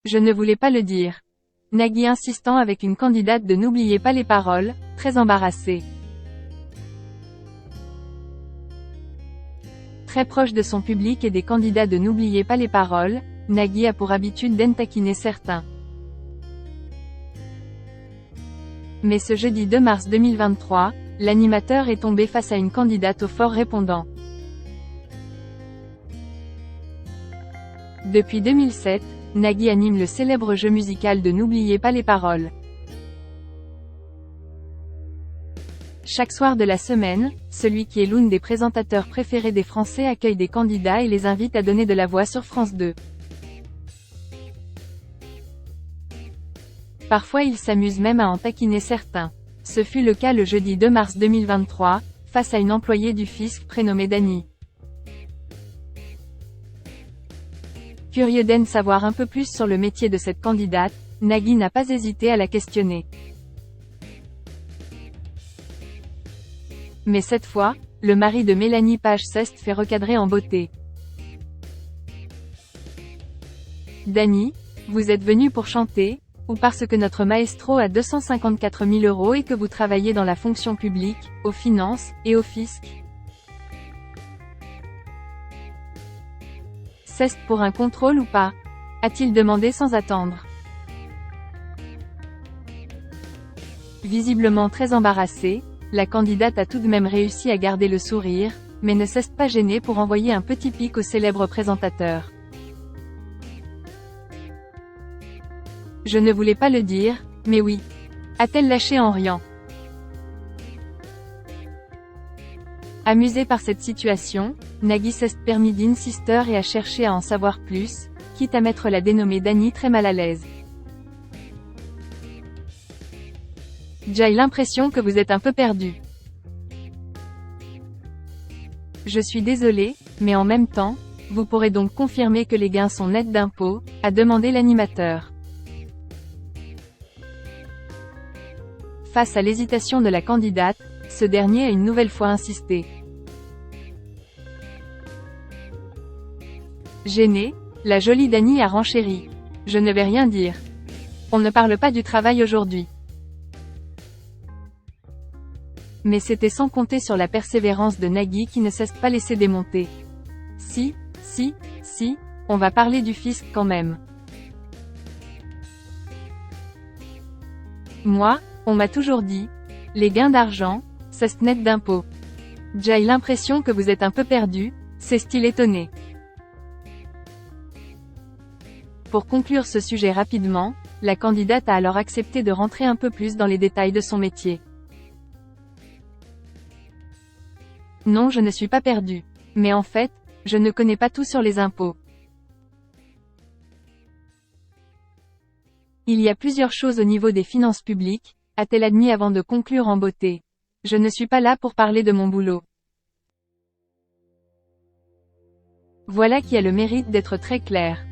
Je ne voulais pas le dire. Nagui insistant avec une candidate de N'oubliez pas les paroles, très embarrassée. Très proche de son public et des candidats de N'oubliez pas les paroles, Nagui a pour habitude d'entaquiner certains. Mais ce jeudi 2 mars 2023, l'animateur est tombé face à une candidate au fort répondant. Depuis 2007, Nagui anime le célèbre jeu musical de N'oubliez pas les paroles. Chaque soir de la semaine, celui qui est l'une des présentateurs préférés des Français accueille des candidats et les invite à donner de la voix sur France 2. Parfois il s'amuse même à en taquiner certains. Ce fut le cas le jeudi 2 mars 2023, face à une employée du fisc prénommée Dany. Curieux d'en savoir un peu plus sur le métier de cette candidate, Nagui n'a pas hésité à la questionner. Mais cette fois, le mari de Mélanie Page s'est fait recadrer en beauté. Dany, vous êtes venu pour chanter, ou parce que notre maestro a 254 000 € et que vous travaillez dans la fonction publique, aux finances, et au fisc? C'est pour un contrôle ou pas? A-t-il demandé sans attendre. Visiblement très embarrassée, la candidate a tout de même réussi à garder le sourire, mais ne s'est pas gênée pour envoyer un petit pic au célèbre présentateur. Je ne voulais pas le dire, mais oui. A-t-elle lâché en riant. Amusé par cette situation, Nagui s'est permis d'insister et a cherché à en savoir plus, quitte à mettre la dénommée Dany très mal à l'aise. J'ai l'impression que vous êtes un peu perdu. Je suis désolé, mais en même temps, vous pourrez donc confirmer que les gains sont nets d'impôts, a demandé l'animateur. Face à l'hésitation de la candidate, ce dernier a une nouvelle fois insisté. Gênée, la jolie Dany a renchéri. Je ne vais rien dire. On ne parle pas du travail aujourd'hui. Mais c'était sans compter sur la persévérance de Nagui qui ne s'est pas laissé démonter. Si, on va parler du fisc quand même. Moi, on m'a toujours dit, les gains d'argent, c'est net d'impôts. J'ai l'impression que vous êtes un peu perdu, s'est-il étonné. Pour conclure ce sujet rapidement, la candidate a alors accepté de rentrer un peu plus dans les détails de son métier. Non, je ne suis pas perdu. Mais en fait, je ne connais pas tout sur les impôts. Il y a plusieurs choses au niveau des finances publiques, a-t-elle admis avant de conclure en beauté. Je ne suis pas là pour parler de mon boulot. Voilà qui a le mérite d'être très clair.